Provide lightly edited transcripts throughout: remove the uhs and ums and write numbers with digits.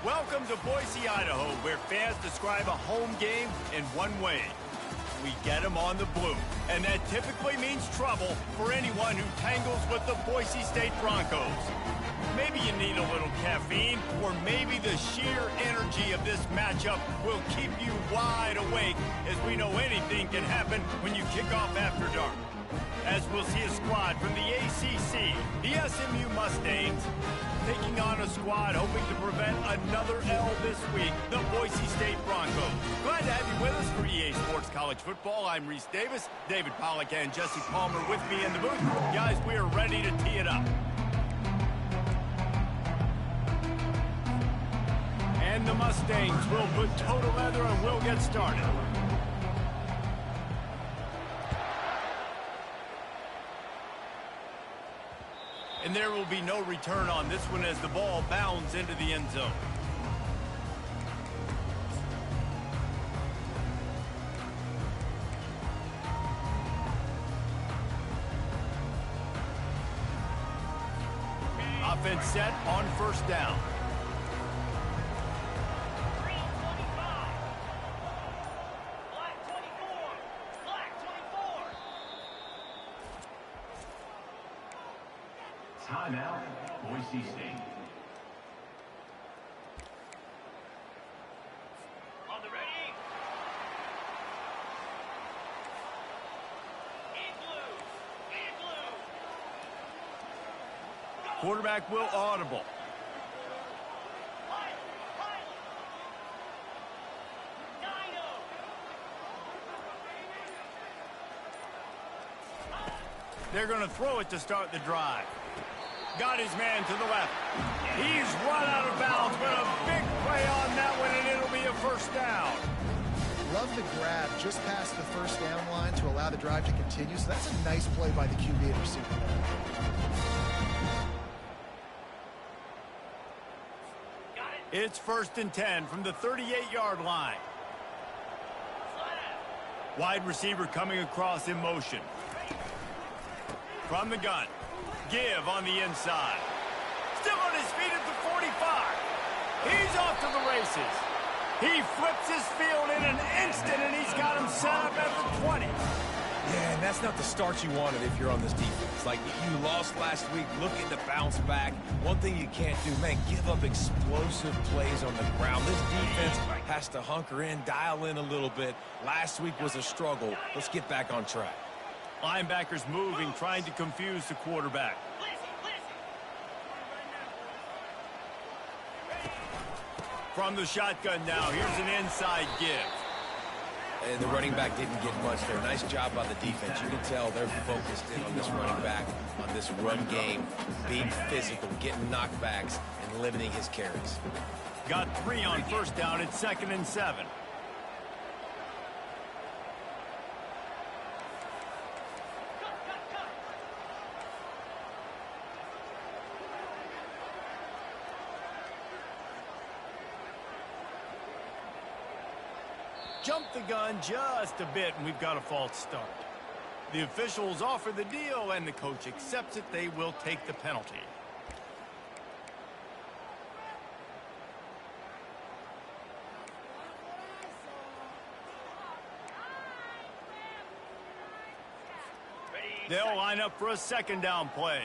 Welcome to Boise, Idaho, where fans describe a home game in one way. We get them on the blue, and that typically means trouble for anyone who tangles with the Boise State Broncos. Maybe you need a little caffeine, or maybe the sheer energy of this matchup will keep you wide awake, as we know anything can happen when you kick off after dark. As we'll see a squad from the ACC, the SMU Mustangs, taking on a squad hoping to prevent another L this week, the Boise State Broncos. Glad to have you with us for EA Sports College Football. I'm Reese Davis, David Pollack and Jesse Palmer with me in the booth. Guys, we are ready to tee it up. And the Mustangs will put toe to leather and we'll get started. And there will be no return on this one as the ball bounds into the end zone. Offense set on first down. Timeout, Boise State. On the ready. In blue. In blue. Quarterback will audible. They're going to throw it to start the drive. Got his man to the left. He's run out of bounds, but a big play on that one, and it'll be a first down. Love the grab just past the first down line to allow the drive to continue, so that's a nice play by the QB and receiver. It's 1st and 10 from the 38-yard line. Wide receiver coming across in motion. From the gun. Give on the inside. Still on his feet at the 45. He's off to the races. He flips his field in an instant, and he's got him set up at the 20. Yeah, and that's not the start you wanted if you're on this defense. Like, you lost last week, looking to bounce back. One thing you can't do, man, give up explosive plays on the ground. This defense has to hunker in, dial in a little bit. Last week was a struggle. Let's get back on track. Linebackers moving, trying to confuse the quarterback. From the shotgun now, here's an inside give. And the running back didn't get much there. Nice job by the defense. You can tell they're focused in on this running back, on this run game, being physical, getting knockbacks, and limiting his carries. Got 3 on first down. It's 2nd and 7. Jumped the gun just a bit, and we've got a false start. The officials offer the deal, and the coach accepts it. They will take the penalty. They'll line up for a 2nd down play.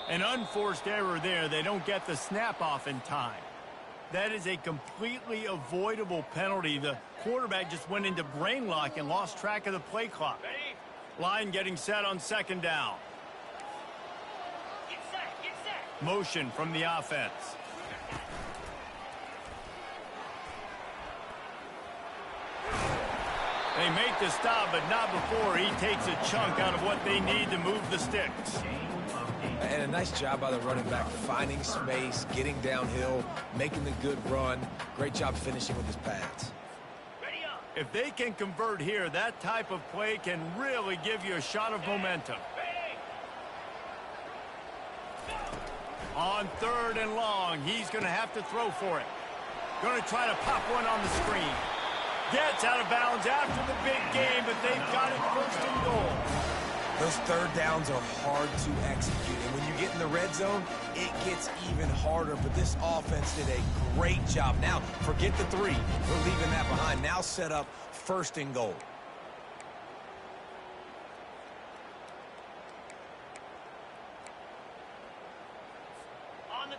An unforced error there. They don't get the snap off in time. That is a completely avoidable penalty. The quarterback just went into brain lock and lost track of the play clock. Line getting set on 2nd down. Get set. Motion from the offense. They make the stop, but not before he takes a chunk out of what they need to move the sticks. And a nice job by the running back, finding space, getting downhill, making the good run. Great job finishing with his pads. If they can convert here, that type of play can really give you a shot of momentum. On 3rd and long, he's going to have to throw for it. Going to try to pop one on the screen. Gets out of bounds after the big game, but they've got it first and goal. Those third downs are hard to execute, and when you get in the red zone, it gets even harder, but this offense did a great job. Now, forget the 3. We're leaving that behind. Now set up first and goal.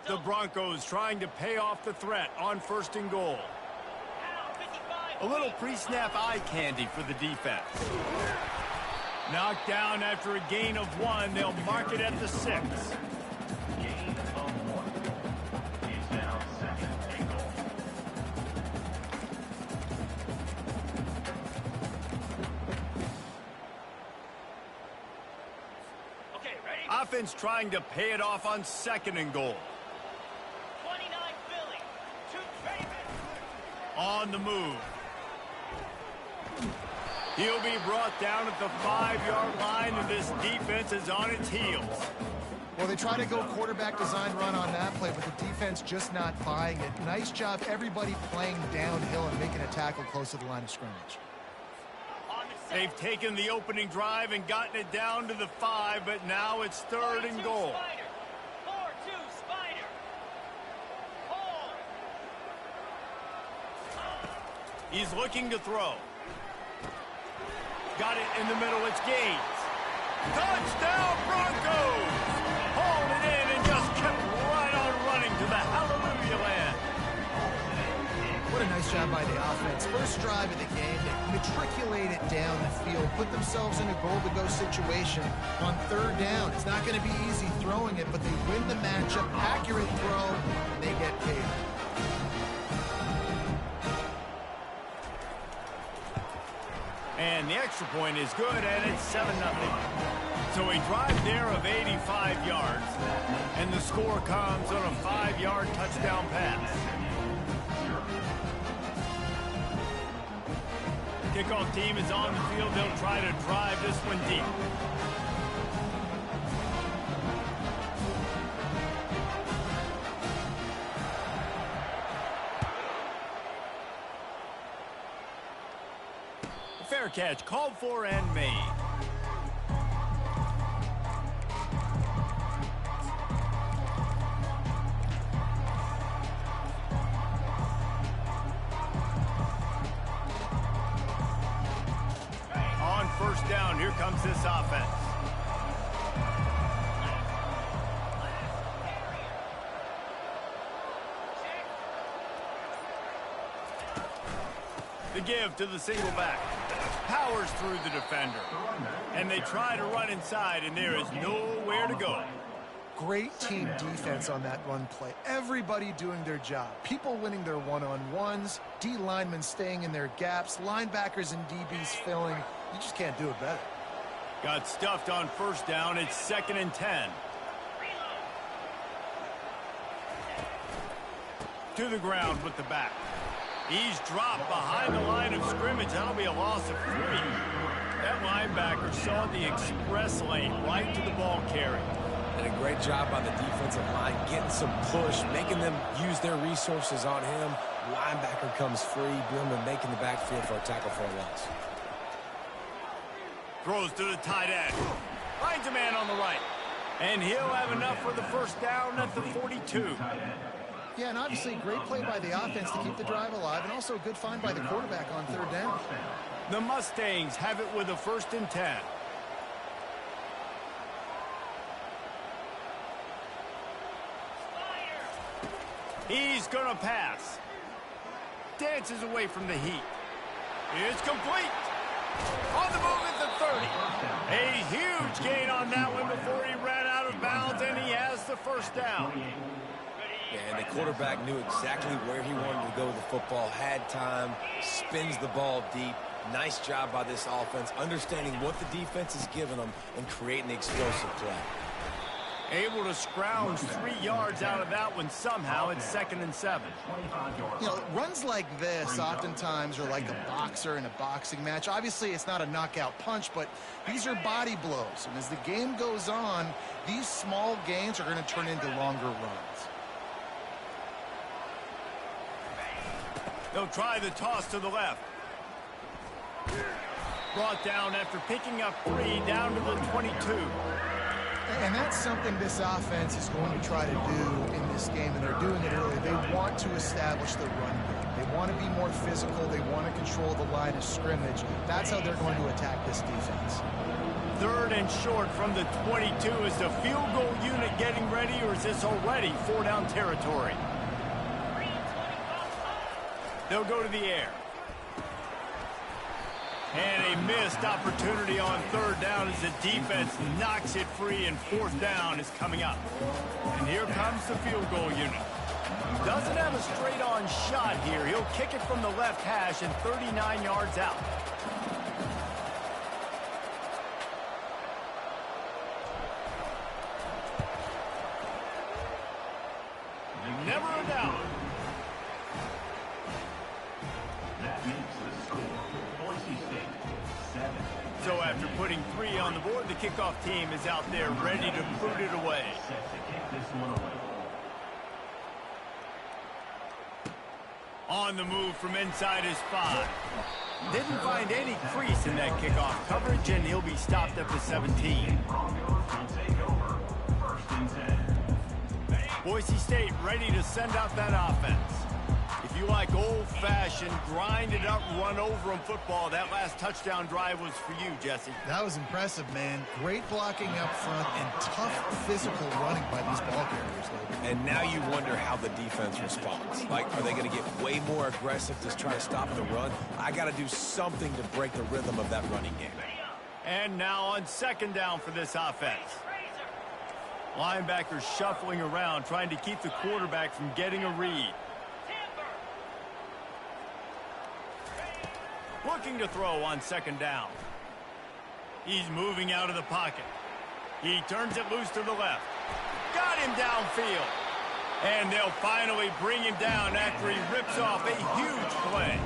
The Broncos trying to pay off the threat on first and goal. A little pre-snap eye candy for the defense. Knocked down after a gain of 1. They'll mark it at the 6. Gain of 1. It's now second and goal. Okay, ready? Offense trying to pay it off on second and goal. 29 Philly. 2 Ravens. On the move. He'll be brought down at the 5-yard line, and this defense is on its heels. Well, they try to go quarterback design run on that play, but the defense just not buying it. Nice job, everybody playing downhill and making a tackle close to the line of scrimmage. On the set. They've taken the opening drive and gotten it down to the 5, but now it's third and 4-2 goal. Spider. 4-2 Spider. Hold. He's looking to throw. Got it in the middle. It's Gaines. Touchdown, Broncos! Hauled it in and just kept right on running to the hallelujah land. What a nice job by the offense. First drive of the game, they matriculate it down the field, put themselves in a goal-to-go situation on third down. It's not going to be easy throwing it, but they win the matchup, accurate throw, and they get paid. And the extra point is good, and it's 7-0. So a drive there of 85 yards, and the score comes on a 5-yard touchdown pass. Kickoff team is on the field. They'll try to drive this one deep. Fair catch, called for and made. On first down, here comes this offense. The give to the single back. Powers through the defender. And they try to run inside, and there is nowhere to go. Great team defense on that run play. Everybody doing their job. People winning their one-on-ones, D linemen staying in their gaps, linebackers and DBs filling. You just can't do it better. Got stuffed on first down. It's 2nd and 10. To the ground with the back. He's dropped behind the line of scrimmage. That'll be a loss of 3. That linebacker saw the express lane right to the ball carrier. Did a great job by the defensive line, getting some push, making them use their resources on him. Linebacker comes free, Billman making the backfield for a tackle for a loss. Throws to the tight end. Finds a man on the right. And he'll have enough for the first down at the 42. Yeah, and obviously great play by the offense to keep the drive alive, and also a good find by the quarterback on third down. The Mustangs have it with a 1st and 10. He's going to pass. Dances away from the heat. It's complete. On the move at the 30. A huge gain on that one before he ran out of bounds, and he has the first down. Yeah, and the quarterback knew exactly where he wanted to go with the football, had time, spins the ball deep. Nice job by this offense, understanding what the defense is giving them and creating the explosive play. Able to scrounge 3 yards out of that one somehow. It's 2nd and 7. You know, runs like this oftentimes are like a boxer in a boxing match. Obviously, it's not a knockout punch, but these are body blows. And as the game goes on, these small gains are going to turn into longer runs. They'll try the toss to the left. Brought down after picking up 3 down to the 22. And that's something this offense is going to try to do in this game, and they're doing it early. They want to establish the run game. They want to be more physical. They want to control the line of scrimmage. That's how they're going to attack this defense. 3rd and short from the 22. Is the field goal unit getting ready, or is this already 4-down territory? They'll go to the air. And a missed opportunity on 3rd down as the defense knocks it free, and 4th down is coming up. And here comes the field goal unit. Doesn't have a straight-on shot here. He'll kick it from the left hash and 39 yards out. Never a down. That makes the score. Boise State, 7. So after putting 3 on the board, the kickoff team is out there ready to put it away. Set to kick this one away. On the move from inside his 5. Didn't find any crease in that kickoff coverage, and he'll be stopped at the 17. Broncos will take over. 1st and 10. Boise State ready to send out that offense. If you like old-fashioned, grind-it-up, run-over-'em football, that last touchdown drive was for you, Jesse. That was impressive, man. Great blocking up front and tough physical running by these ball carriers. And now you wonder how the defense responds. Like, are they going to get way more aggressive to try to stop the run? I got to do something to break the rhythm of that running game. And now on 2nd down for this offense. Linebackers shuffling around, trying to keep the quarterback from getting a read. Looking to throw on 2nd down. He's moving out of the pocket. He turns it loose to the left. Got him downfield. And they'll finally bring him down after he rips off a huge play.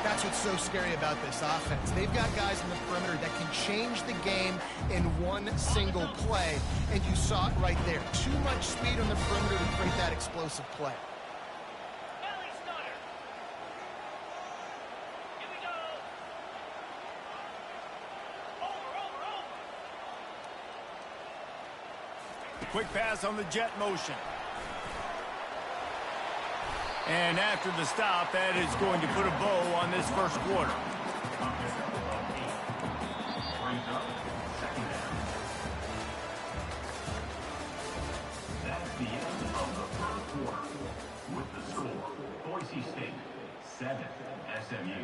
That's what's so scary about this offense. They've got guys in the perimeter that can change the game in one single play, and you saw it right there. Too much speed on the perimeter to create that explosive play. Belly stunner. Here we go. Over. Quick pass on the jet motion. And after the stop, that is going to put a bow on this 1st quarter. Brings up 2nd down. That's the end of the 1st quarter. With the score, Boise State, 7. SMU,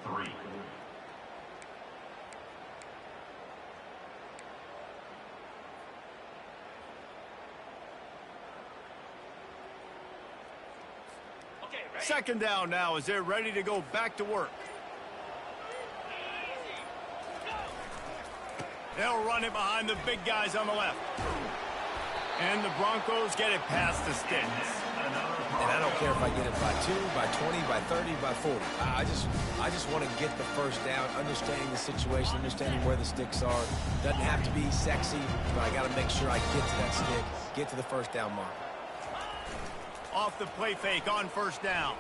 3. Okay, ready? 2nd down now as they're ready to go back to work. Easy. Go. They'll run it behind the big guys on the left. And the Broncos get it past the sticks. And I don't care if I get it by 2, by 20, by 30, by 40. I just want to get the 1st down, understanding the situation, understanding where the sticks are. Doesn't have to be sexy, but I got to make sure I get to that stick, get to the 1st down mark. Off the play fake on 1st down.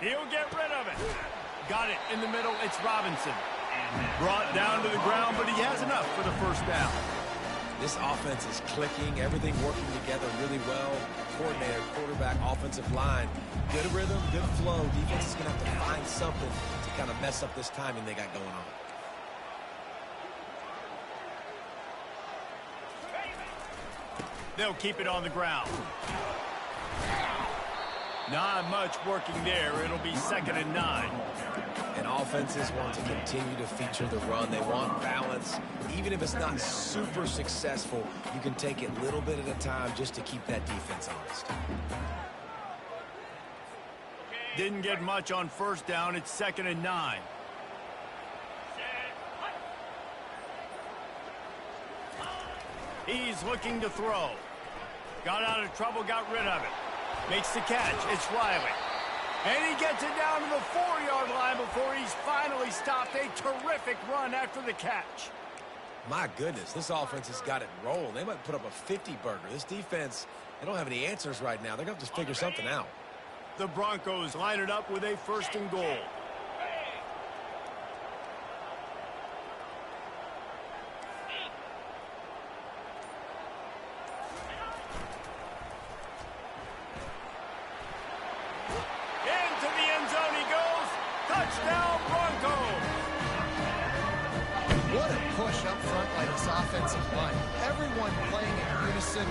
He'll get rid of it. Got it in the middle. It's Robinson. Brought down to the ground, but he has enough for the 1st down. This offense is clicking, everything working together really well. Coordinator, quarterback, offensive line. Good rhythm, good flow. Defense is going to have to find something to kind of mess up this timing they got going on. They'll keep it on the ground. Not much working there. It'll be 2nd and 9. And offenses want to continue to feature the run. They want balance. Even if it's not super successful, you can take it a little bit at a time just to keep that defense honest. Didn't get much on 1st down. It's 2nd and 9. He's looking to throw. Got out of trouble, got rid of it. Makes the catch. It's Riley. And he gets it down to the 4-yard line before he's finally stopped. A terrific run after the catch. My goodness, this offense has got it rolling. They might put up a 50-burger. This defense, they don't have any answers right now. They're going to have to figure something out. The Broncos line it up with a 1st and goal. Touchdown, Broncos! What a push up front by this offensive line. Everyone playing in unison,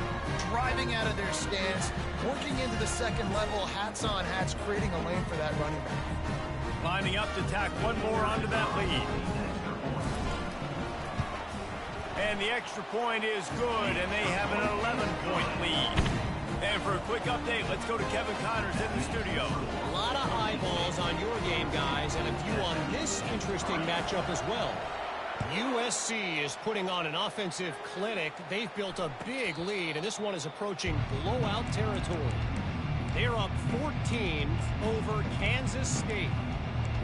driving out of their stance, working into the second level, hats on hats, creating a lane for that running back. Lining up to tack one more onto that lead. And the extra point is good, and they have an 11-point lead. And for a quick update, let's go to Kevin Connors in the studio. A lot of eyeballs on your game, guys, and a few on this interesting matchup as well. USC is putting on an offensive clinic. They've built a big lead, and this one is approaching blowout territory. They're up 14 over Kansas State.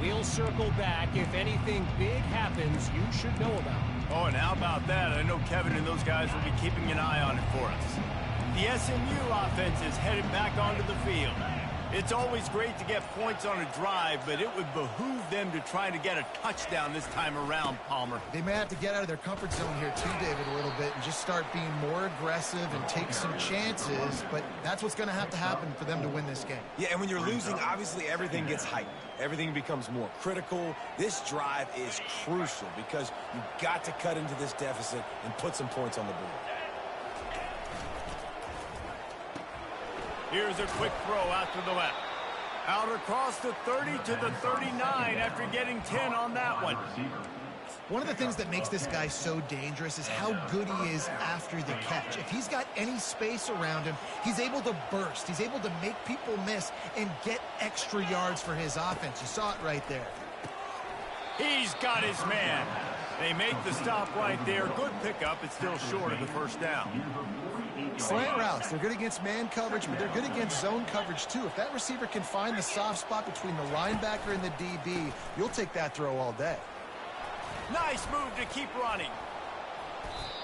We'll circle back. If anything big happens, you should know about it. Oh, and how about that? I know Kevin and those guys will be keeping an eye on it for us. The SMU offense is headed back onto the field. It's always great to get points on a drive, but it would behoove them to try to get a touchdown this time around, Palmer. They may have to get out of their comfort zone here too, David, a little bit and just start being more aggressive and take some chances, but that's what's going to happen for them to win this game. Yeah, and when you're losing, obviously everything gets heightened. Everything becomes more critical. This drive is crucial because you've got to cut into this deficit and put some points on the board. Here's a quick throw out to the left. Out across the 30 to the 39 after getting 10 on that one. One of the things that makes this guy so dangerous is how good he is after the catch. If he's got any space around him, he's able to burst. He's able to make people miss and get extra yards for his offense. You saw it right there. He's got his man. They make the stop right there. Good pickup. It's still short of the first down. Slant routes, they're good against man coverage, but they're good against zone coverage too. If that receiver can find the soft spot between the linebacker and the DB, you'll take that throw all day. Nice move to keep running.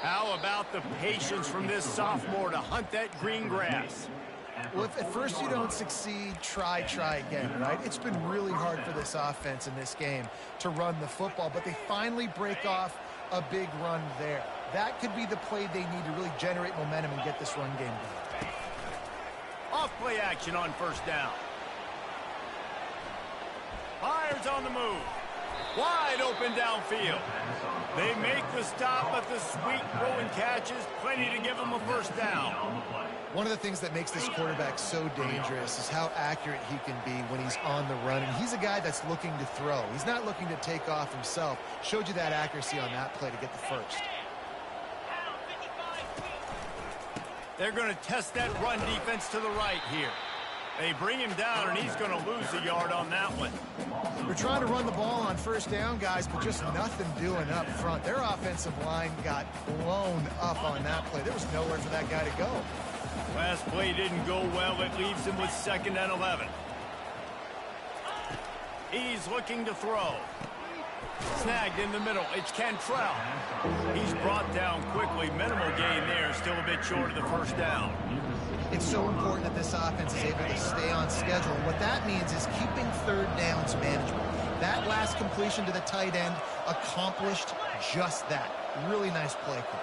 How about the patience from this sophomore to hunt that green grass? Well, if at first you don't succeed, try again, right? It's been really hard for this offense in this game to run the football, but they finally break off a big run there. That could be the play they need to really generate momentum and get this run game done. Off play action on first down. Fires on the move. Wide open downfield. They make the stop, but the sweet throw and catch is plenty to give them a first down. One of the things that makes this quarterback so dangerous is how accurate he can be when he's on the run. And he's a guy that's looking to throw. He's not looking to take off himself. Showed you that accuracy on that play to get the first. They're going to test that run defense to the right here. They bring him down, and he's going to lose a yard on that one. We're trying to run the ball on first down, guys, but just nothing doing up front. Their offensive line got blown up on that play. There was nowhere for that guy to go. Last play didn't go well. It leaves him with 2nd and 11. He's looking to throw. Snagged in the middle. It's Cantrell. He's brought down quickly. Minimal gain there. Still a bit short of the first down. It's so important that this offense is able to stay on schedule. And what that means is keeping third downs management. That last completion to the tight end accomplished just that. Really nice play call.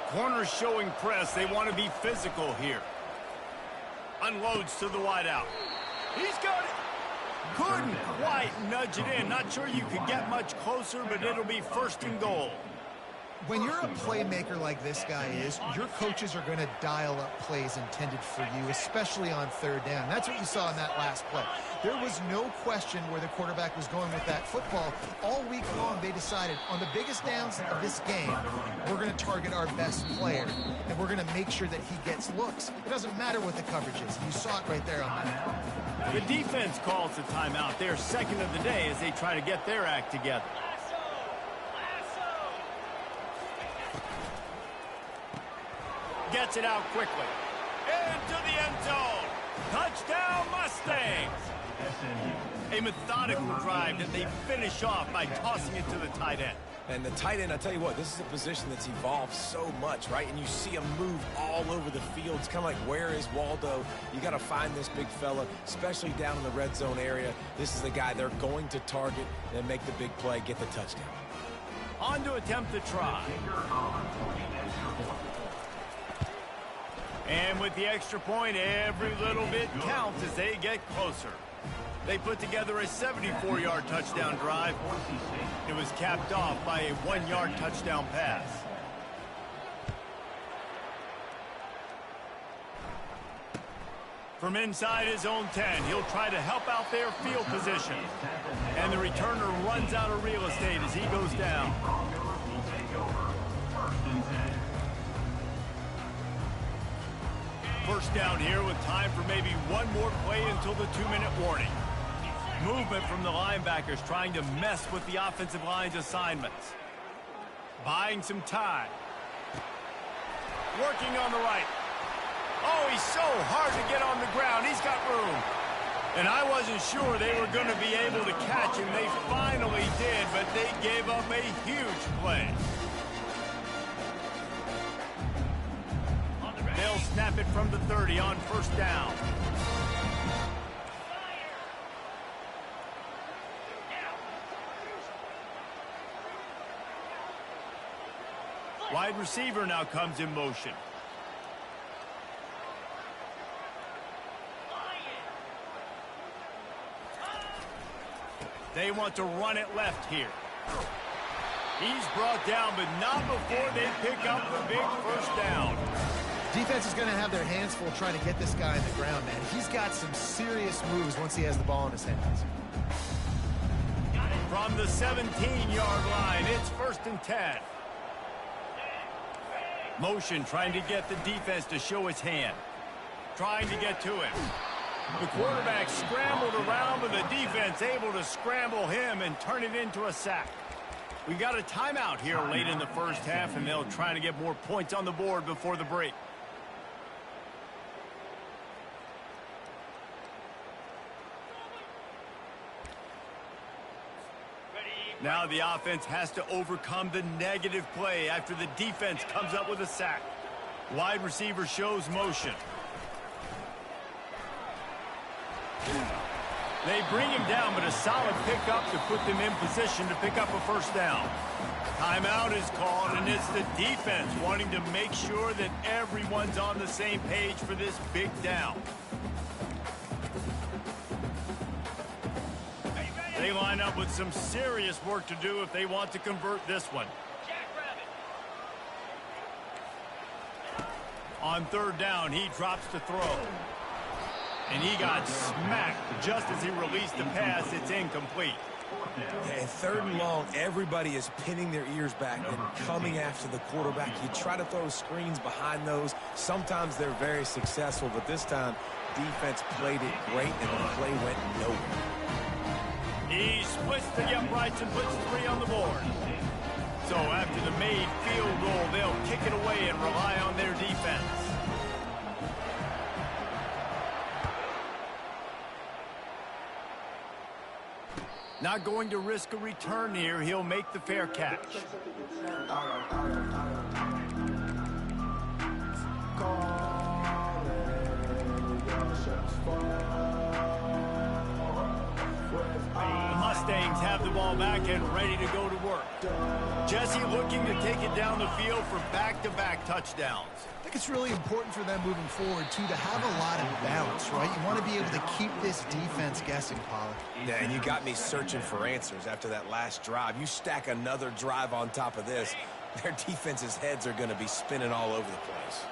Corners showing press. They want to be physical here. Unloads to the wideout. He's got it. Couldn't quite nudge it in. Not sure you could get much closer, but it'll be 1st and goal. When you're a playmaker like this guy is, your coaches are going to dial up plays intended for you, especially on third down. That's what you saw in that last play. There was no question where the quarterback was going with that football. All week long, they decided on the biggest downs of this game, we're going to target our best player, and we're going to make sure that he gets looks. It doesn't matter what the coverage is. You saw it right there on that. The defense calls the timeout. They're 2nd of the day as they try to get their act together. Gets it out quickly. Into the end zone. Touchdown, Mustangs. A methodical drive that they finish off by tossing it to the tight end. And the tight end, I tell you what, this is a position that's evolved so much, right? And you see him move all over the field. It's kind of like, where is Waldo? You got to find this big fella, especially down in the red zone area. This is the guy they're going to target and make the big play, get the touchdown. On to attempt the try. And with the extra point, every little bit counts as they get closer. They put together a 74-yard touchdown drive. It was capped off by a 1-yard touchdown pass. From inside his own 10, he'll try to help out their field position. And the returner runs out of real estate as he goes down. First down here with time for maybe one more play until the 2-minute warning. Movement from the linebackers trying to mess with the offensive line's assignments. Buying some time. Working on the right. Oh, he's so hard to get on the ground. He's got room. And I wasn't sure they were going to be able to catch him. They finally did, but they gave up a huge play. They'll snap it from the 30 on first down. Wide receiver now comes in motion. They want to run it left here. He's brought down, but not before they pick up the big first down. Defense is going to have their hands full trying to get this guy on the ground, man. He's got some serious moves once he has the ball in his hands. From the 17-yard line, it's 1st and 10. Motion trying to get the defense to show its hand. Trying to get to him. The quarterback scrambled around, but the defense able to scramble him and turn it into a sack. We've got a timeout here late in the first half, and they'll try to get more points on the board before the break. Now the offense has to overcome the negative play after the defense comes up with a sack. Wide receiver shows motion. They bring him down, but a solid pickup to put them in position to pick up a first down. Timeout is called, and it's the defense wanting to make sure that everyone's on the same page for this big down. They line up with some serious work to do if they want to convert this one. On third down, he drops to throw. And he got smacked just as he released the pass. It's incomplete. And 3rd and long, everybody is pinning their ears back and coming after the quarterback. You try to throw screens behind those. Sometimes they're very successful, but this time, defense played it great, and the play went nowhere. He splits the uprights and puts 3 on the board. So after the made field goal, they'll kick it away and rely on their defense. Not going to risk a return here. He'll make the fair catch. The Mustangs have the ball back and ready to go to work. Jesse looking to take it down the field for back-to-back touchdowns. I think it's really important for them moving forward, too, to have a lot of balance, right? You want to be able to keep this defense guessing, Pollard. Yeah, and you got me searching for answers after that last drive. You stack another drive on top of this, their defense's heads are going to be spinning all over the place.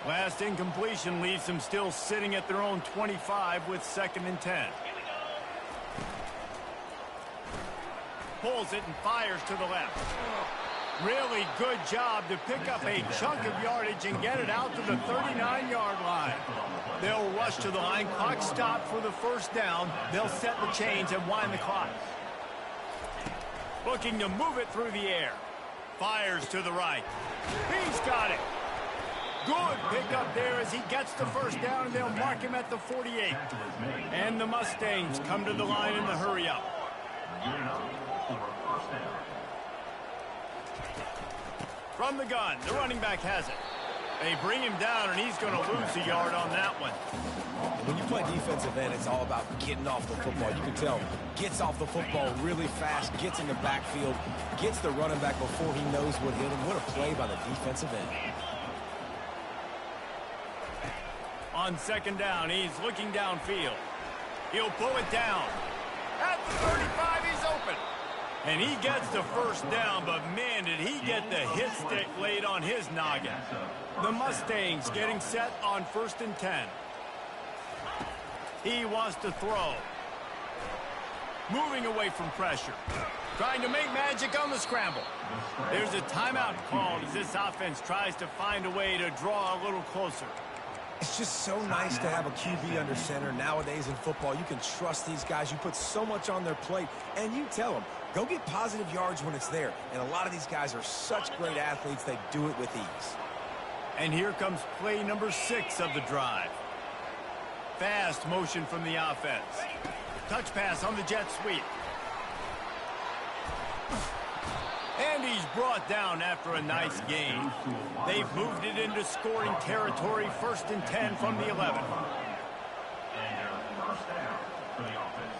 Last incompletion leaves them still sitting at their own 25 with 2nd and 10. Pulls it and fires to the left. Really good job to pick up a chunk of yardage and get it out to the 39-yard line. They'll rush to the line. Clock stopped for the first down. They'll set the chains and wind the clock. Looking to move it through the air. Fires to the right. He's got it. Good pickup there as he gets the first down, and they'll mark him at the 48. And the Mustangs come to the line in the hurry-up. From the gun, the running back has it. They bring him down, and he's going to lose a yard on that one. When you play defensive end, it's all about getting off the football. You can tell, gets off the football really fast, gets in the backfield, gets the running back before he knows what hit him. What a play by the defensive end. On second down, he's looking downfield. He'll pull it down. At the 35, he's open. And he gets the first down, but man, did he get the hit stick laid on his noggin. The Mustangs getting set on 1st and 10. He wants to throw. Moving away from pressure. Trying to make magic on the scramble. There's a timeout called as this offense tries to find a way to draw a little closer. It's just so nice to have a QB under center. Nowadays in football, you can trust these guys. You put so much on their plate, and you tell them, go get positive yards when it's there. And a lot of these guys are such great athletes, they do it with ease. And here comes play number 6 of the drive. Fast motion from the offense. Touch pass on the jet sweep. And he's brought down after a nice gain. They've moved it into scoring territory, 1st and 10 from the 11. And their first down for the offense.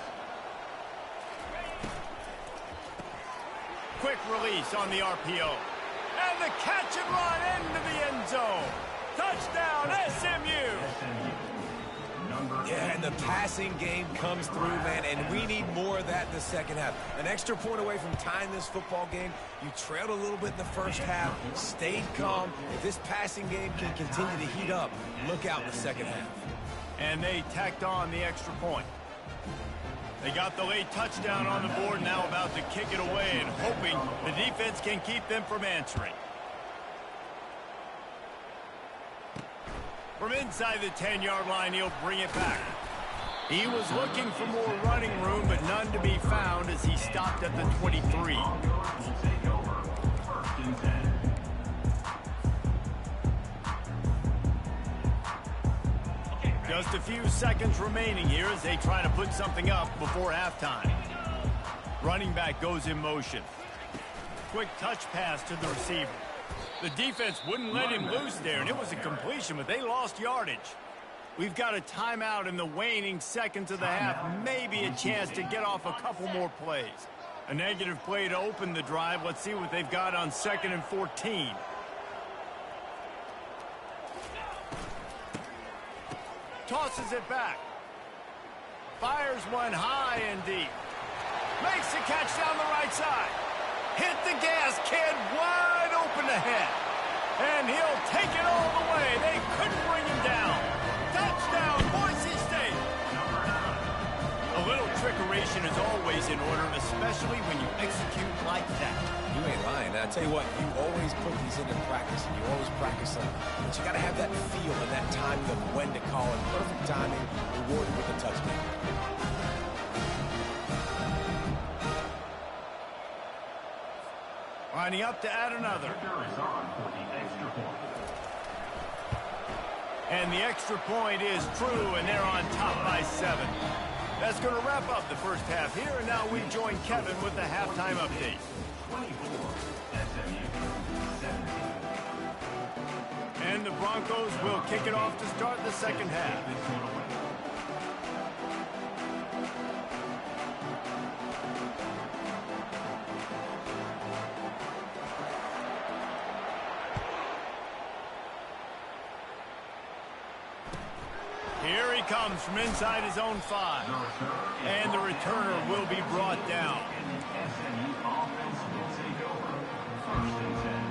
Quick release on the RPO. And the catch and run into the end zone. Touchdown, SMU! Yeah, and the passing game comes through, man, and we need more of that in the second half. An extra point away from tying this football game. You trailed a little bit in the first half, stayed calm. If this passing game can continue to heat up, look out in the second half. And they tacked on the extra point. They got the late touchdown on the board, now about to kick it away and hoping the defense can keep them from answering. From inside the 10-yard line, he'll bring it back. He was looking for more running room, but none to be found as he stopped at the 23. Just a few seconds remaining here as they try to put something up before halftime. Running back goes in motion. Quick touch pass to the receiver. The defense wouldn't let him loose there, and it was a completion, but they lost yardage. We've got a timeout in the waning seconds of the half, maybe a chance to get off a couple more plays. A negative play to open the drive. Let's see what they've got on 2nd and 14. Tosses it back. Fires one high and deep. Makes the catch down the right side. Hit the gas, kid, wide open ahead. And he'll take it all the way. They couldn't bring him down. Touchdown, Boise State. A little trickeration is always in order, especially when you execute like that. You ain't lying. Now, I tell you what, you always put these into practice, and you always practice them. But you got to have that feel and that timing of when to call it. Perfect timing, rewarded with a touchdown. Lining up to add another. And the extra point is true, and they're on top by 7. That's going to wrap up the first half here, and now we join Kevin with the halftime update. 24, SMU, 17. And the Broncos will kick it off to start the second half. Here he comes from inside his own 5. And the returner will be brought down. SMU offense will take over. 1st and 10.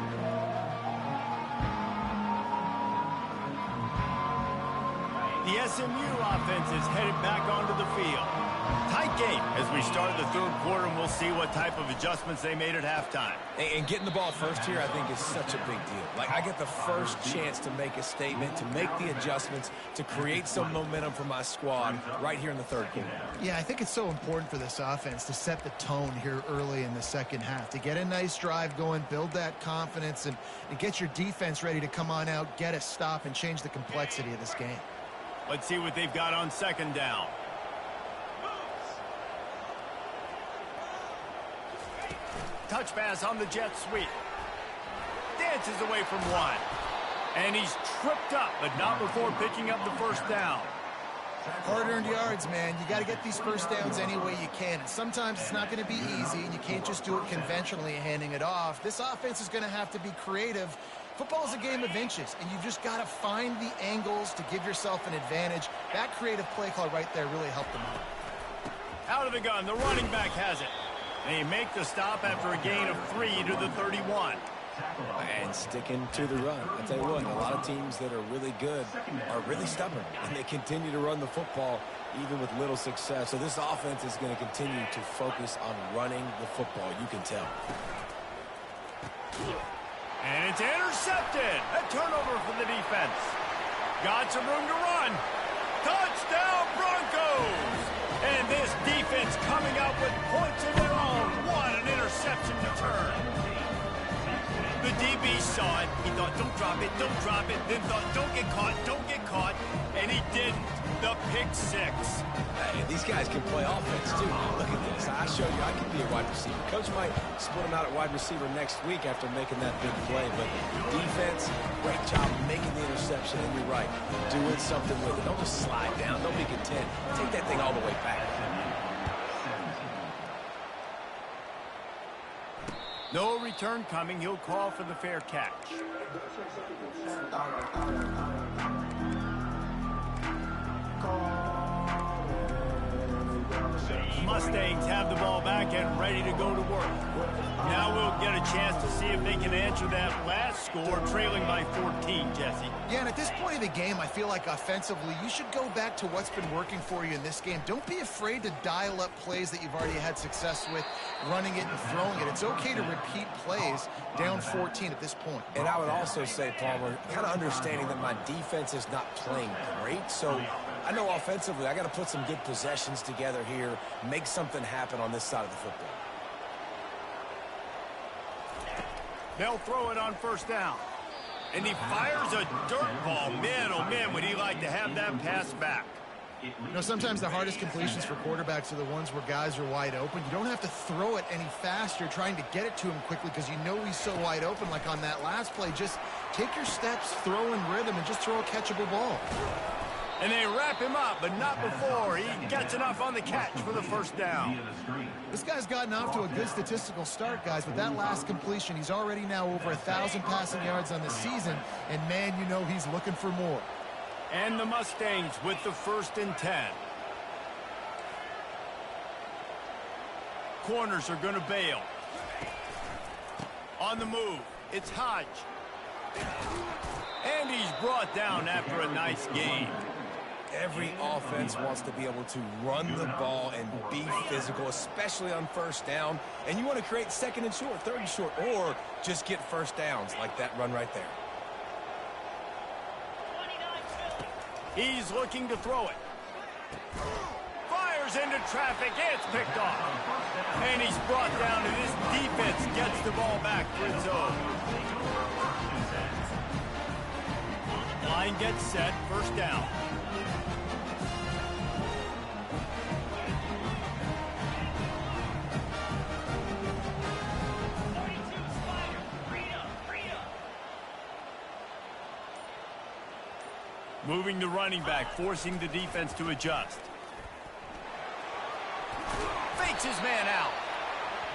The SMU offense is headed back onto the field. Tight game as we start the third quarter, and we'll see what type of adjustments they made at halftime. And getting the ball first here, I think, is such a big deal. Like, I get the first chance to make a statement, to make the adjustments, to create some momentum for my squad right here in the third quarter. Yeah, I think it's so important for this offense to set the tone here early in the second half, to get a nice drive going, build that confidence, and get your defense ready to come on out, get a stop, and change the complexity of this game. Let's see what they've got on second down. Touch pass on the jet sweep. Dances away from one. And he's tripped up, but not before picking up the first down. Hard-earned yards, man. You got to get these first downs any way you can. And sometimes it's not going to be easy, and you can't just do it conventionally handing it off. This offense is going to have to be creative. Football is a game of inches, and you've just got to find the angles to give yourself an advantage. That creative play call right there really helped them out. Out of the gun, the running back has it. They make the stop after a gain of 3 to the 31. And sticking to the run. I tell you what, a lot of teams that are really good are really stubborn, and they continue to run the football even with little success. So this offense is going to continue to focus on running the football. You can tell. And it's intercepted. A turnover for the defense. Got some room to run. Touchdown, Broncos! And this defense coming out with points of their own. What an interception return. The DB saw it. He thought, don't drop it, don't drop it. Then thought, don't get caught. And he didn't. The pick six. Hey, these guys can play offense, too. Look at this. I showed you I could be a wide receiver. Coach might split him out at wide receiver next week after making that big play. But defense, great job making the interception. And you're right, doing something with it. Don't just slide down. Don't be content. Take that thing all the way back. No return coming. He'll call for the fair catch. Mustangs have the ball back and ready to go to work. Now we'll get a chance to see if they can answer that last score, trailing by 14, Jesse. Yeah, and at this point of the game, I feel like offensively, you should go back to what's been working for you in this game. Don't be afraid to dial up plays that you've already had success with, running it and throwing it. It's okay to repeat plays down 14 at this point. And I would also say, Palmer, kind of understanding that my defense is not playing great, so I know offensively I got to put some good possessions together here, make something happen on this side of the football. They'll throw it on first down. And he fires a dirt ball. Man, oh man, would he like to have that pass back. You know, sometimes the hardest completions for quarterbacks are the ones where guys are wide open. You don't have to throw it any faster trying to get it to him quickly because you know he's so wide open like on that last play. Just take your steps, throw in rhythm, and just throw a catchable ball. And they wrap him up, but not before he gets enough on the catch for the first down. This guy's gotten off to a good statistical start, guys. With that last completion, he's already now over 1,000 passing yards on the season. And, man, you know he's looking for more. And the Mustangs with the 1st and 10. Corners are going to bail. On the move, it's Hodge. And he's brought down after a nice game. Every offense wants to be able to run the ball and be physical, especially on first down. And you want to create 2nd and short, 3rd and short, or just get first downs like that run right there. He's looking to throw it. Fires into traffic. It's picked off. And he's brought down, and his defense gets the ball back for its own. Line gets set. First down. Moving the running back, forcing the defense to adjust. Fakes his man out.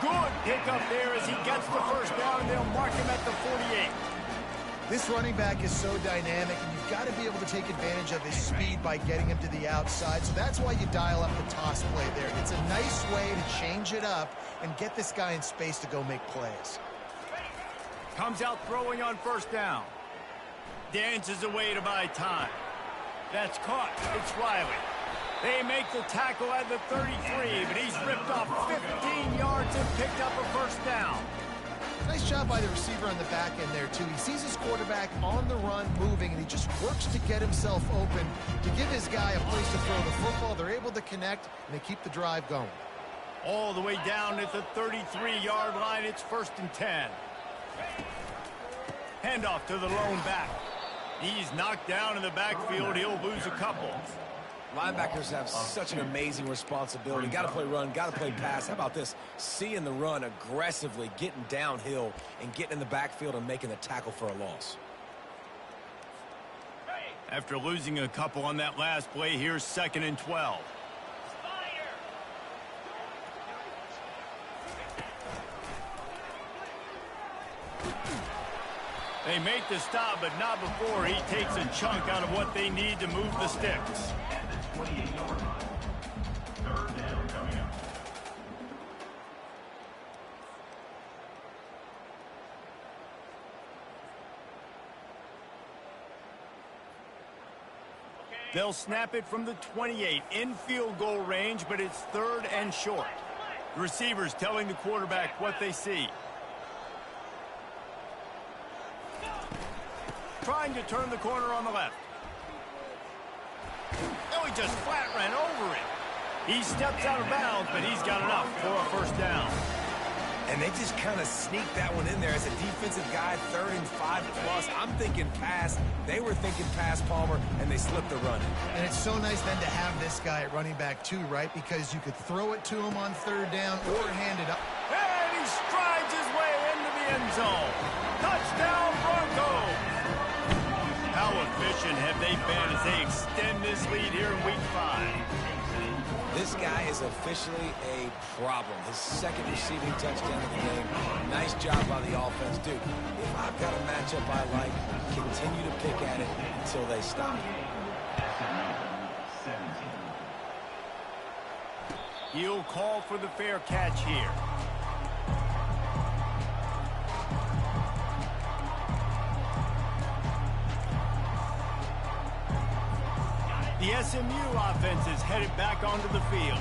Good pickup there as he gets the first down, and they'll mark him at the 48. This running back is so dynamic, and you've got to be able to take advantage of his speed by getting him to the outside. So that's why you dial up the toss play there. It's a nice way to change it up and get this guy in space to go make plays. Comes out throwing on first down. Dances away to buy time. That's caught. It's Riley. They make the tackle at the 33, but he's ripped off 15 yards and picked up a first down. Nice job by the receiver on the back end there, too. He sees his quarterback on the run moving, and he just works to get himself open to give his guy a place to throw the football. They're able to connect, and they keep the drive going. All the way down at the 33-yard line, it's 1st and 10. Handoff to the lone back. He's knocked down in the backfield. He'll lose a couple. Linebackers have such an amazing responsibility. Got to play run, got to play pass. How about this? Seeing the run aggressively, getting downhill, and getting in the backfield and making the tackle for a loss. After losing a couple on that last play, here's 2nd and 12. They make the stop, but not before he takes a chunk out of what they need to move the sticks. At the 28-yard line. 3rd down coming up. They'll snap it from the 28 in field goal range, but it's 3rd and short. The receivers telling the quarterback what they see. Trying to turn the corner on the left. Oh, he just flat ran over it. He steps out of bounds, but he's got enough for a 1st down. And they just kind of sneaked that one in there as a defensive guy, 3rd and 5+. I'm thinking pass. They were thinking pass, Palmer, and they slipped the run. And it's so nice then to have this guy at running back too, right? Because you could throw it to him on 3rd down or hand it up. And he strides his way into the end zone. Touchdown, Broncos! How efficient have they been as they extend this lead here in Week 5? This guy is officially a problem. His 2nd receiving touchdown of the game. Nice job by the offense. Dude, if I've got a matchup I like, continue to pick at it until they stop. SMU 17. He'll call for the fair catch here. The SMU offense is headed back onto the field.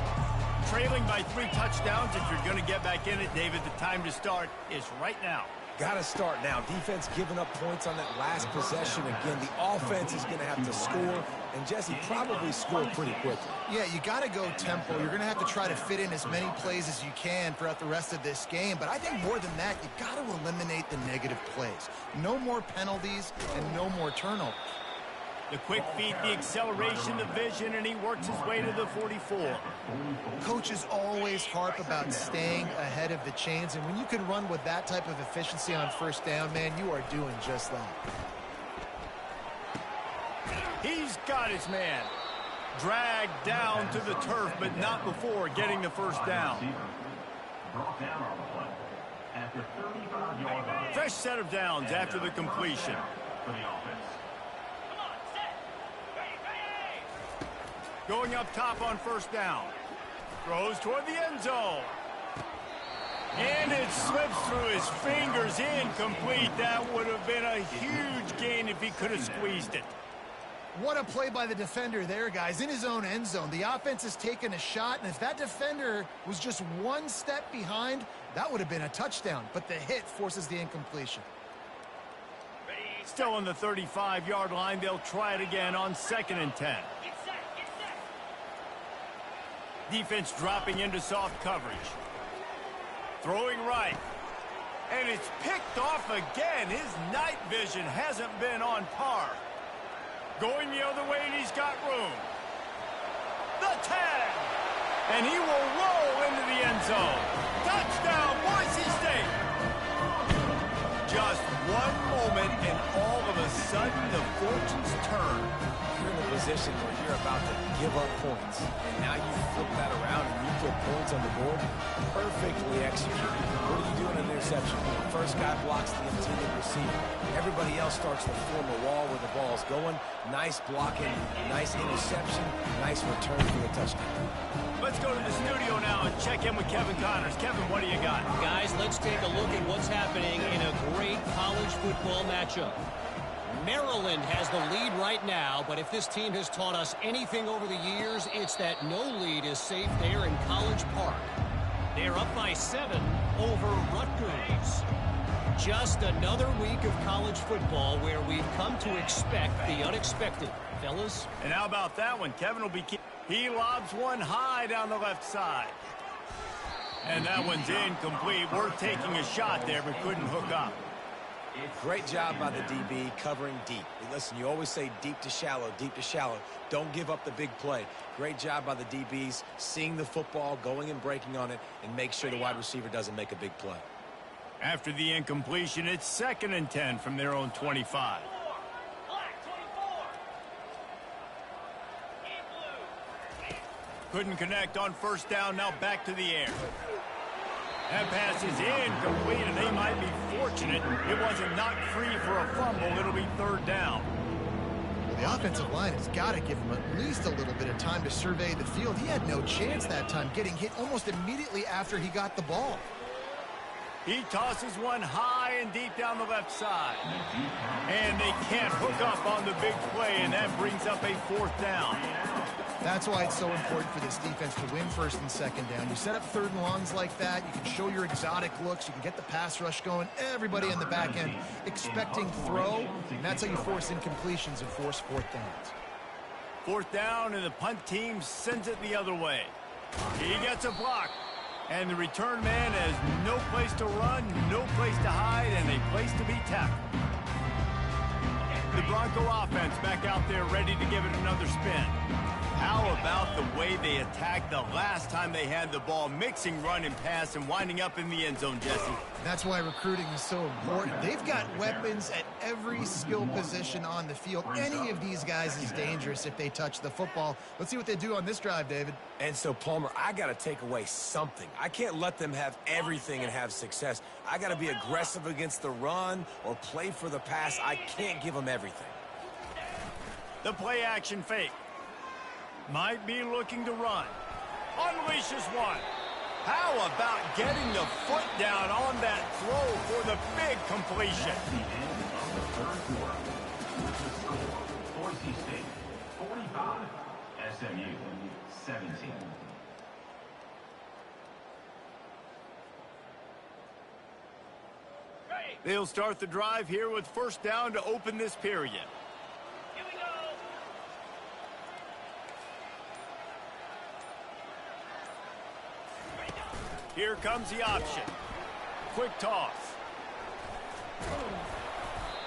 Trailing by 3 touchdowns. If you're going to get back in it, David, the time to start is right now. Got to start now. Defense giving up points on that last possession. Again, the offense is going to have to score, and Jesse probably scored pretty quickly. Yeah, you got to go tempo. You're going to have to try to fit in as many plays as you can throughout the rest of this game. But I think more than that, you got to eliminate the negative plays. No more penalties and no more turnovers. The quick feet, the acceleration, the vision, and he works his way to the 44. Coaches always harp about staying ahead of the chains, and when you can run with that type of efficiency on 1st down, man, you are doing just that. He's got his man. Dragged down to the turf, but not before getting the 1st down. Brought down on the play at the 35-yard line. Fresh set of downs after the completion. For the offense. Going up top on 1st down. Throws toward the end zone. And it slips through his fingers, incomplete. That would have been a huge gain if he could have squeezed it. What a play by the defender there, guys, in his own end zone. The offense has taken a shot, and if that defender was just 1 step behind, that would have been a touchdown. But the hit forces the incompletion. Still on the 35-yard line. They'll try it again on 2nd and 10. Defense dropping into soft coverage. Throwing right. And it's picked off again. His night vision hasn't been on par. Going the other way, and he's got room. The tag. And he will roll into the end zone. Touchdown, Boise State. Just one moment, and all of a sudden, the fortunes turn. You're in a position where you're about to give up points, and now you flip that around and you put points on the board. Perfectly executed. What do you do in an interception? The first guy blocks the intended receiver. Everybody else starts to form a wall where the ball's going. Nice blocking, nice interception, nice return for the touchdown. Let's go to the studio now and check in with Kevin Connors. Kevin, what do you got? Guys, let's take a look at what's happening in a great college football matchup. Maryland has the lead right now, but if this team has taught us anything over the years, it's that no lead is safe there in College Park. They're up by 7 over Rutgers. Just another week of college football where we've come to expect the unexpected, fellas. And how about that one? Kevin will be... He lobs one high down the left side. And that one's incomplete. We're taking a shot there, but couldn't hook up. Great job by the DB covering deep. Listen, you always say deep to shallow, deep to shallow. Don't give up the big play. Great job by the DBs, seeing the football, going and breaking on it, and make sure the wide receiver doesn't make a big play. After the incompletion, it's 2nd and 10 from their own 25. Couldn't connect on first down, now back to the air. That pass is incomplete, and they might be fortunate it wasn't knocked free for a fumble. It'll be third down. Well, the offensive line has got to give him at least a little bit of time to survey the field. He had no chance that time, getting hit almost immediately after he got the ball. He tosses one high and deep down the left side. And they can't hook up on the big play, and that brings up a fourth down. That's why it's so important for this defense to win first and second down. You set up third and longs like that, you can show your exotic looks, you can get the pass rush going, everybody in the back end expecting throw, and that's how you force incompletions and force fourth downs. Fourth down, and the punt team sends it the other way. He gets a block. And the return man has no place to run, no place to hide, and a place to be tackled. The Bronco offense back out there ready to give it another spin. How about the way they attacked the last time they had the ball, mixing run and pass and winding up in the end zone, Jesse? That's why recruiting is so important. They've got weapons at every skill position on the field. Any of these guys is dangerous if they touch the football. Let's see what they do on this drive, David. And so, Palmer, I got to take away something. I can't let them have everything and have success. I got to be aggressive against the run or play for the pass. I can't give them everything. The play action fake. Might be looking to run. Unleashes one. How about getting the foot down on that throw for the big completion? At the end of the third quarter, with the score, Boise State 45, SMU 17. They'll start the drive here with first down to open this period. Here we go. Here comes the option. Quick toss.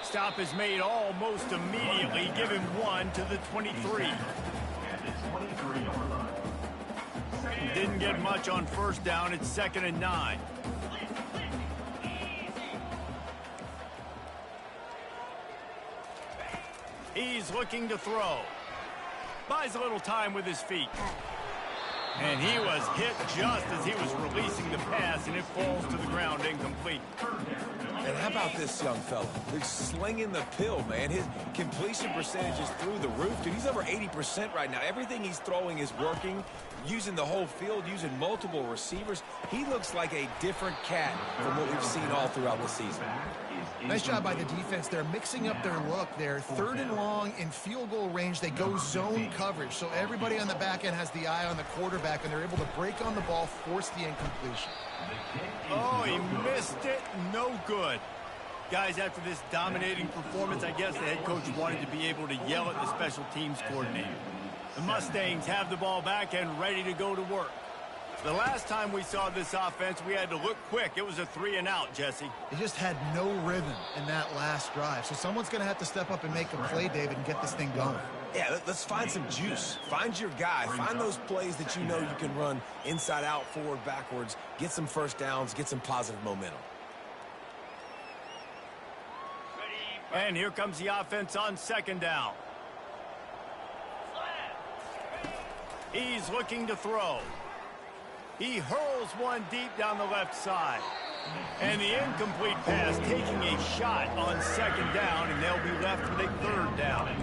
Stop is made almost immediately. Give him one to the 23. At the 23-yard line. Didn't get much on first down. It's 2nd and 9. He's looking to throw. Buys a little time with his feet. And he was hit just as he was releasing the pass, and it falls to the ground incomplete. And how about this young fella? He's slinging the pill, man. His completion percentage is through the roof. Dude, he's over 80% right now. Everything he's throwing is working, using the whole field, using multiple receivers. He looks like a different cat from what we've seen all throughout the season. Nice job by the defense. They're mixing up their look. They're third and long in field goal range. They go zone coverage. So everybody on the back end has the eye on the quarterback, and they're able to break on the ball, force the incompletion. Oh, he missed it. No good. Guys, after this dominating performance, I guess the head coach wanted to be able to yell at the special teams coordinator. The Mustangs have the ball back and ready to go to work. The last time we saw this offense, we had to look quick. It was a 3-and-out, Jesse. They just had no rhythm in that last drive. So someone's going to have to step up and make a play, David, and get this thing going. Yeah, let's find some juice. Find your guy. Find those plays that you know you can run inside out, forward, backwards. Get some first downs. Get some positive momentum. And here comes the offense on 2nd down. He's looking to throw. He hurls one deep down the left side. And the incomplete pass taking a shot on 2nd down, and they'll be left with a 3rd down.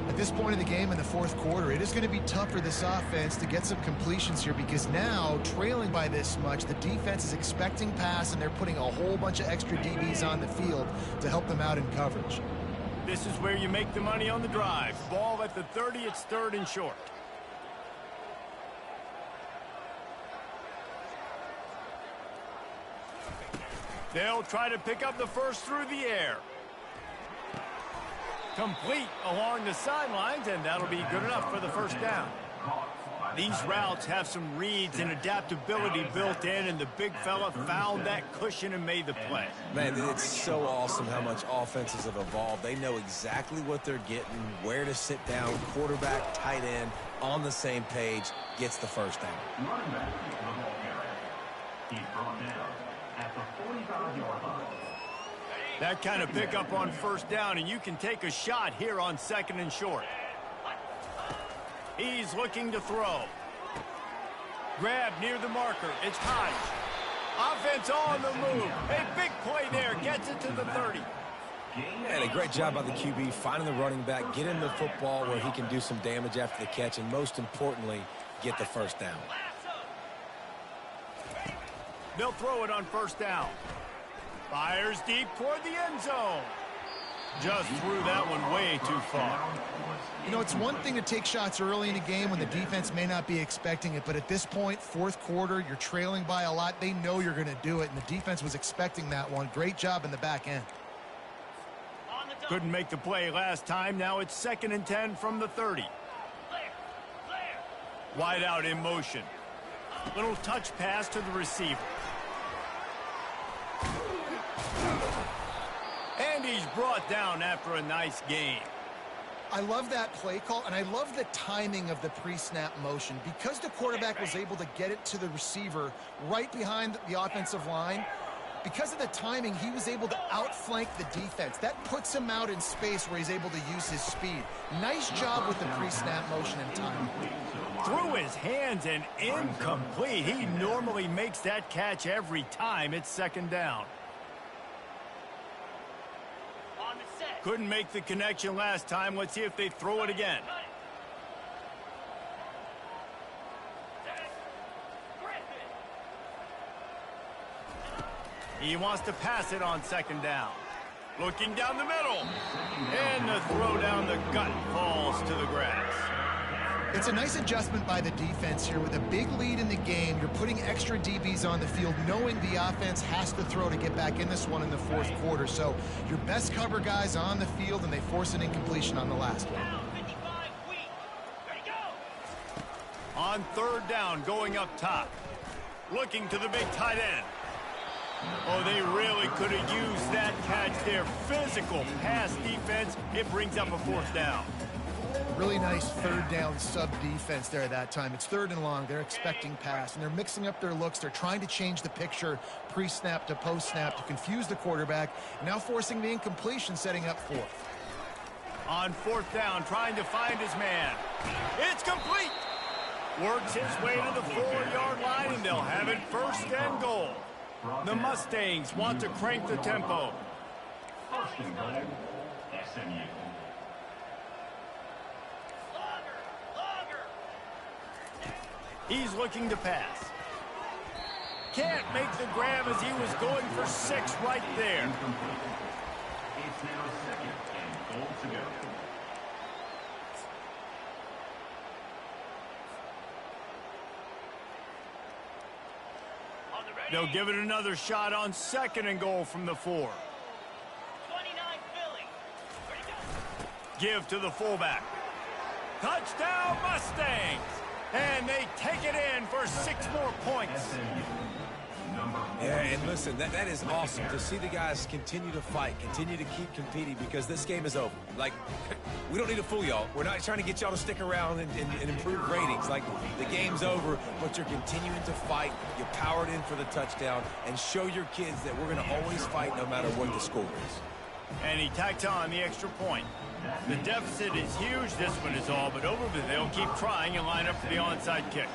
At this point in the game in the 4th quarter, it is going to be tough for this offense to get some completions here because now, trailing by this much, the defense is expecting pass, and they're putting a whole bunch of extra DBs on the field to help them out in coverage. This is where you make the money on the drive. Ball at the 30, it's 3rd and short. They'll try to pick up the first through the air. Complete along the sidelines, and that'll be good enough for the first down. These routes have some reads and adaptability built in, and the big fella found that cushion and made the play. Man, it's so awesome how much offenses have evolved. They know exactly what they're getting, where to sit down, quarterback, tight end, on the same page, gets the first down. Running back to the ball carrier. He's brought down at the 45-yard line. That kind of pickup on first down, and you can take a shot here on 2nd and short. He's looking to throw. Grab near the marker. It's Hodge. Offense on the move. A big play there. Gets it to the 30. And a great job by the QB finding the running back, get him the football where he can do some damage after the catch, and most importantly, get the first down. They'll throw it on first down. Fires deep toward the end zone. Just threw that one way too far. You know, it's one thing to take shots early in a game when the defense may not be expecting it, but at this point, fourth quarter, you're trailing by a lot. They know you're going to do it, and the defense was expecting that one. Great job in the back end. Couldn't make the play last time. Now it's 2nd and 10 from the 30. Wide out in motion. Little touch pass to the receiver. And he's brought down after a nice gain. I love that play call, and I love the timing of the pre-snap motion. Because the quarterback was able to get it to the receiver right behind the offensive line, because of the timing, he was able to outflank the defense. That puts him out in space where he's able to use his speed. Nice job with the pre-snap motion and timing. Through his hands and incomplete. He normally makes that catch every time. It's 2nd down. Couldn't make the connection last time. Let's see if they throw it again. He wants to pass it on 2nd down. Looking down the middle. And the throw down the gut falls to the grass. It's a nice adjustment by the defense here. With a big lead in the game, you're putting extra DBs on the field, knowing the offense has to throw to get back in this one in the fourth quarter. So your best cover guys on the field, and they force an incompletion on the last one. On 3rd down, going up top. Looking to the big tight end. Oh, they really could have used that catch there. Physical pass defense. It brings up a 4th down. Really nice 3rd down sub defense there at that time. It's 3rd and long. They're expecting pass, and they're mixing up their looks. They're trying to change the picture pre-snap to post-snap to confuse the quarterback, now forcing the incompletion, setting up 4th. On 4th down, trying to find his man. It's complete. Works his way to the 4-yard line, and they'll have it 1st and goal. The Mustangs want to crank the tempo. 1st and goal, SMU. He's looking to pass. Can't make the grab as he was going for 6 right there. It's now 2nd and goal to go. They'll give it another shot on 2nd and goal from the 4. 29 Philly. Ready to go. Give to the fullback. Touchdown Mustangs! And they take it in for 6 more points. Yeah, and listen, that is awesome to see the guys continue to fight, continue to keep competing, because this game is over. Like, we don't need to fool y'all. We're not trying to get y'all to stick around and improve ratings. Like, the game's over, but you're continuing to fight. You powered in for the touchdown, and show your kids that we're going to always fight no matter what the score is. And he tacks on the extra point. The deficit is huge. This one is all but over, but they'll keep trying and line up for the onside kick.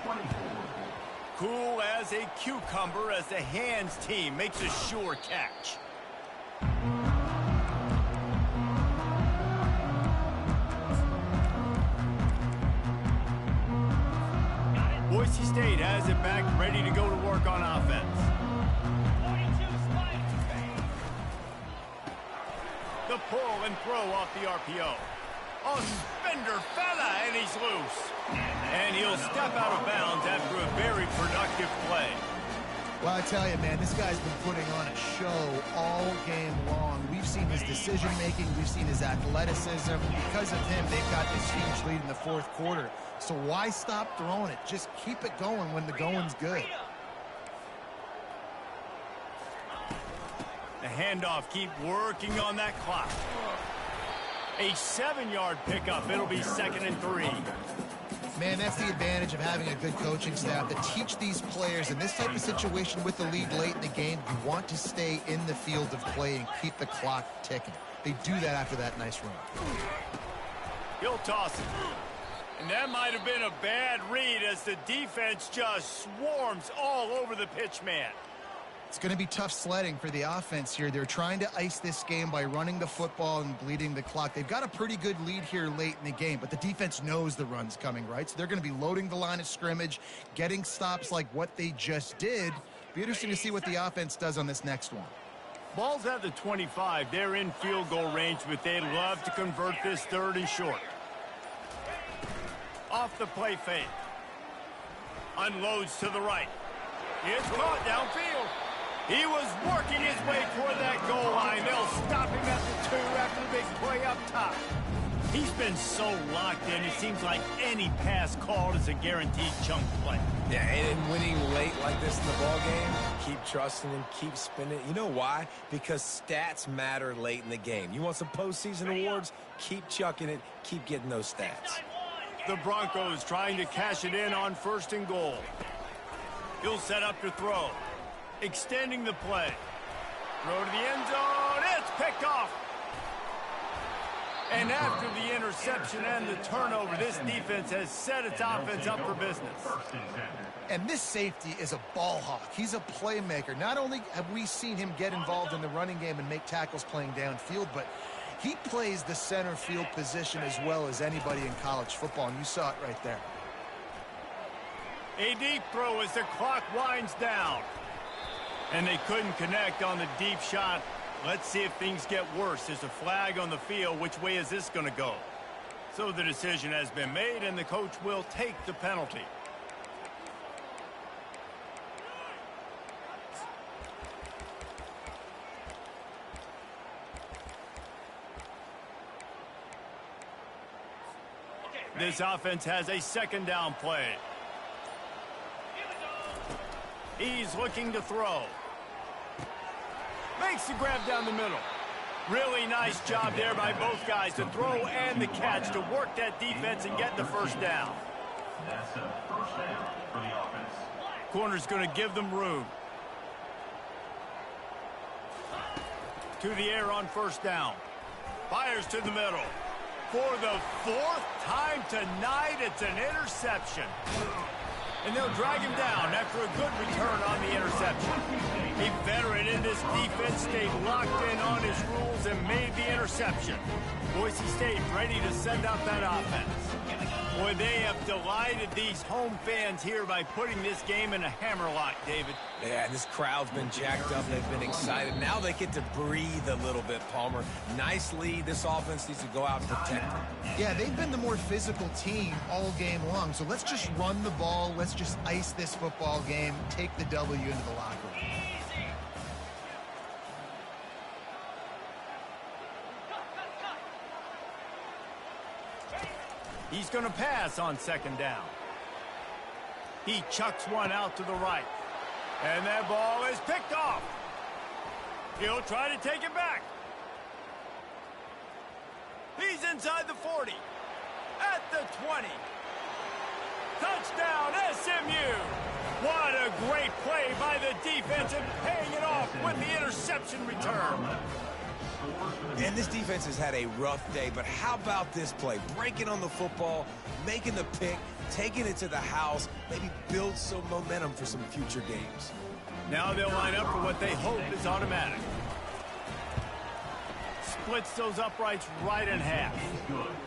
Cool as a cucumber as the hands team makes a sure catch. Boise State has it back, ready to go to work on offense. 42 Spiders. The pull and throw off the RPO. Oh, spender fella, and he's loose. And he'll step out of bounds after a very productive play. Well, I tell you, man, this guy's been putting on a show all game long. We've seen his decision-making. We've seen his athleticism. Because of him, they've got this huge lead in the fourth quarter. So why stop throwing it? Just keep it going when the going's good. The handoff, keep working on that clock. A 7-yard pickup. It'll be 2nd and 3. Man, that's the advantage of having a good coaching staff to teach these players in this type of situation with the lead late in the game. You want to stay in the field of play and keep the clock ticking. They do that after that nice run. He'll toss it. And that might have been a bad read as the defense just swarms all over the pitch man. It's going to be tough sledding for the offense here. They're trying to ice this game by running the football and bleeding the clock. They've got a pretty good lead here late in the game, but the defense knows the run's coming, right? So they're going to be loading the line of scrimmage, getting stops like what they just did. Be interesting to see what the offense does on this next one. Ball's at the 25. They're in field goal range, but they'd love to convert this 3rd and short. Off the play fake. Unloads to the right. It's caught downfield. He was working his way toward that goal line. They'll stop him at the 2 after the big play up top. He's been so locked in, it seems like any pass called is a guaranteed chunk play. Yeah, and winning late like this in the ball game, keep trusting him, keep spinning. You know why? Because stats matter late in the game. You want some postseason awards? Keep chucking it, keep getting those stats. The Broncos trying to cash it in on 1st and goal. He'll set up to throw. Extending the play. Throw to the end zone. It's picked off. And after the interception and the turnover, this defense has set its offense up for business. And this safety is a ball hawk. He's a playmaker. Not only have we seen him get involved in the running game and make tackles playing downfield, but he plays the center field position as well as anybody in college football, and you saw it right there. A deep throw as the clock winds down. And they couldn't connect on the deep shot. Let's see if things get worse. There's a flag on the field. Which way is this going to go? So the decision has been made, and the coach will take the penalty. This offense has a 2nd down play. He's looking to throw. Makes the grab down the middle. Really nice job there by both guys to throw and the catch to work that defense and get the 1st down. That's a 1st down for the offense. Corner's going to give them room. To the air on 1st down. Fires to the middle. For the 4th time tonight, it's an interception. And they'll drag him down after a good return on the interception. A veteran in this defense stayed locked in on his rules and made the interception. Boise State ready to send out that offense. Boy, they have delighted these home fans here by putting this game in a hammerlock, David. Yeah, this crowd's been jacked up. They've been excited. Now they get to breathe a little bit, Palmer. Nice lead. This offense needs to go out and protect it. Yeah, they've been the more physical team all game long. So let's just run the ball. Let's just ice this football game, take the W into the locker room. He's going to pass on 2nd down. He chucks one out to the right. And that ball is picked off. He'll try to take it back. He's inside the 40. At the 20. Touchdown, SMU. What a great play by the defense and paying it off with the interception return. And this defense has had a rough day, but how about this play? Breaking on the football, making the pick, taking it to the house, maybe build some momentum for some future games. Now they'll line up for what they hope is automatic. Splits those uprights right in half.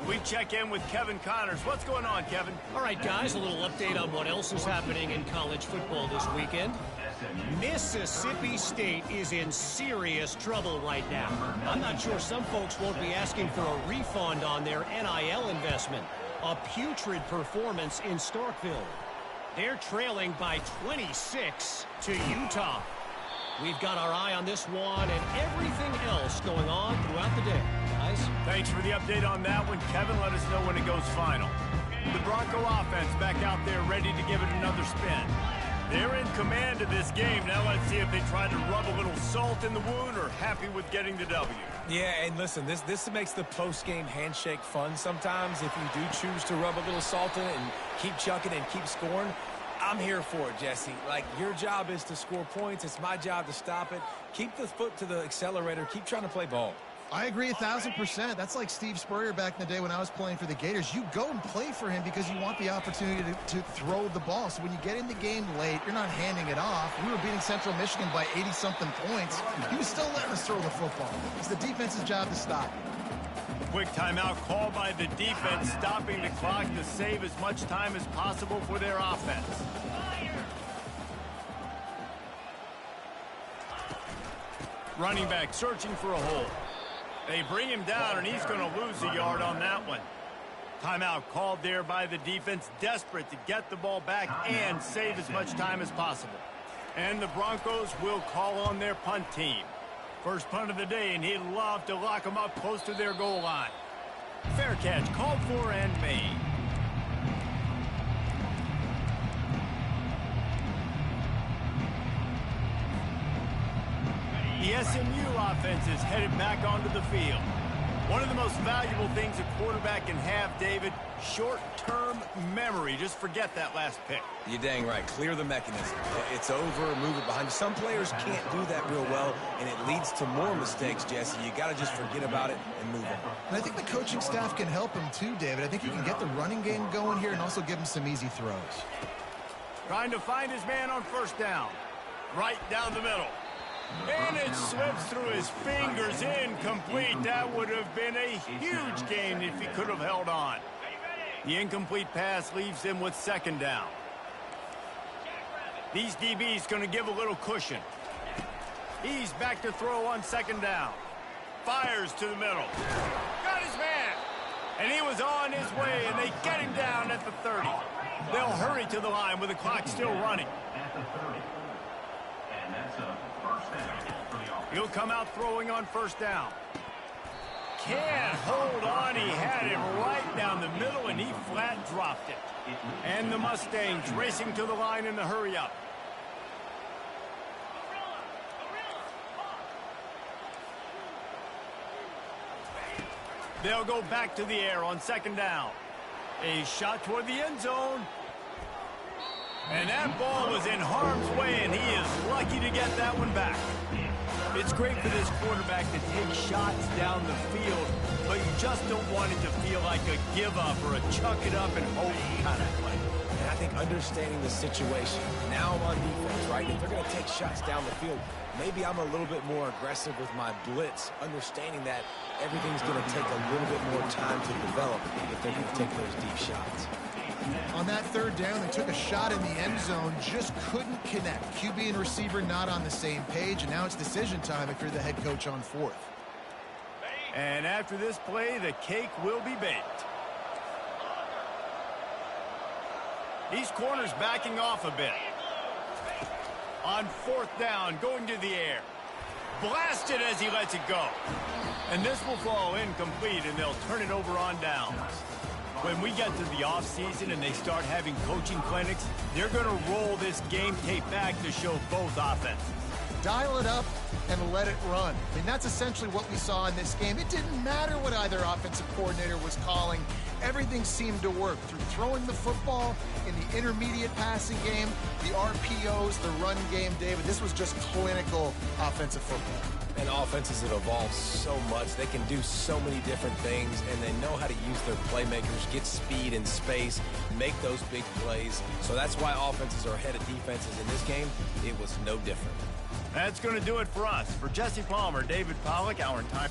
We check in with Kevin Connors. What's going on, Kevin? All right, guys, a little update on what else is happening in college football this weekend. Mississippi State is in serious trouble right now. I'm not sure some folks won't be asking for a refund on their NIL investment. A putrid performance in Starkville. They're trailing by 26 to Utah. We've got our eye on this one and everything else going on throughout the day. Guys? Thanks for the update on that one, Kevin. Let us know when it goes final. The Bronco offense back out there ready to give it another spin. They're in command of this game. Now let's see if they try to rub a little salt in the wound or happy with getting the W. Yeah, and listen, this makes the post-game handshake fun sometimes. If you do choose to rub a little salt in it and keep chucking and keep scoring, I'm here for it, Jesse. Like, your job is to score points. It's my job to stop it. Keep the foot to the accelerator. Keep trying to play ball. I agree 1,000%. That's like Steve Spurrier back in the day when I was playing for the Gators. You go and play for him because you want the opportunity to throw the ball. So when you get in the game late, you're not handing it off. We were beating Central Michigan by 80-something points. He was still letting us throw the football. It's the defense's job to stop. Quick timeout called by the defense, stopping the clock to save as much time as possible for their offense. Running back searching for a hole. They bring him down, and he's going to lose a yard on that one. Timeout called there by the defense, desperate to get the ball back and save as much time as possible. And the Broncos will call on their punt team. First punt of the day, and he'd love to lock them up close to their goal line. Fair catch called for and made. The SMU offense is headed back onto the field. One of the most valuable things a quarterback can have, David, short-term memory. Just forget that last pick. You're dang right. Clear the mechanism. It's over, move it behind you. Some players can't do that real well, and it leads to more mistakes, Jesse. You got to just forget about it and move on. And I think the coaching staff can help him too, David. I think he can get the running game going here and also give him some easy throws. Trying to find his man on first down. Right down the middle. And it slips through his fingers, incomplete. That would have been a huge gain if he could have held on. The incomplete pass leaves him with second down. These DBs going to give a little cushion. He's back to throw on second down. Fires to the middle. Got his man. And he was on his way, and they get him down at the 30. They'll hurry to the line with the clock still running. At the 30. And that's a first down for the offense. He'll come out throwing on first down. Can't hold on. He had him right down the middle, and he flat dropped it. And the Mustangs racing to the line in the hurry-up. They'll go back to the air on second down. A shot toward the end zone. And that ball was in harm's way, and he is lucky to get that one back. It's great for this quarterback to take shots down the field, but you just don't want it to feel like a give-up or a chuck-it-up and hope kind of play. And I think understanding the situation, now I'm on defense, right? If they're going to take shots down the field, maybe I'm a little bit more aggressive with my blitz, understanding that everything's going to take a little bit more time to develop if they're going to take those deep shots. On that third down, they took a shot in the end zone, just couldn't connect. QB and receiver not on the same page, and now it's decision time if you're the head coach on fourth. And after this play, the cake will be baked. These corners backing off a bit. On fourth down, going to the air. Blasted as he lets it go. And this will fall incomplete, and they'll turn it over on downs. When we get to the offseason and they start having coaching clinics, they're going to roll this game tape back to show both offenses. Dial it up and let it run. I mean, that's essentially what we saw in this game. It didn't matter what either offensive coordinator was calling. Everything seemed to work through throwing the football in the intermediate passing game, the RPOs, the run game, David. This was just clinical offensive football. And offenses have evolved so much. They can do so many different things, and they know how to use their playmakers, get speed and space, make those big plays. So that's why offenses are ahead of defenses. In this game, it was no different. That's going to do it for us. For Jesse Palmer, David Pollack, our entire...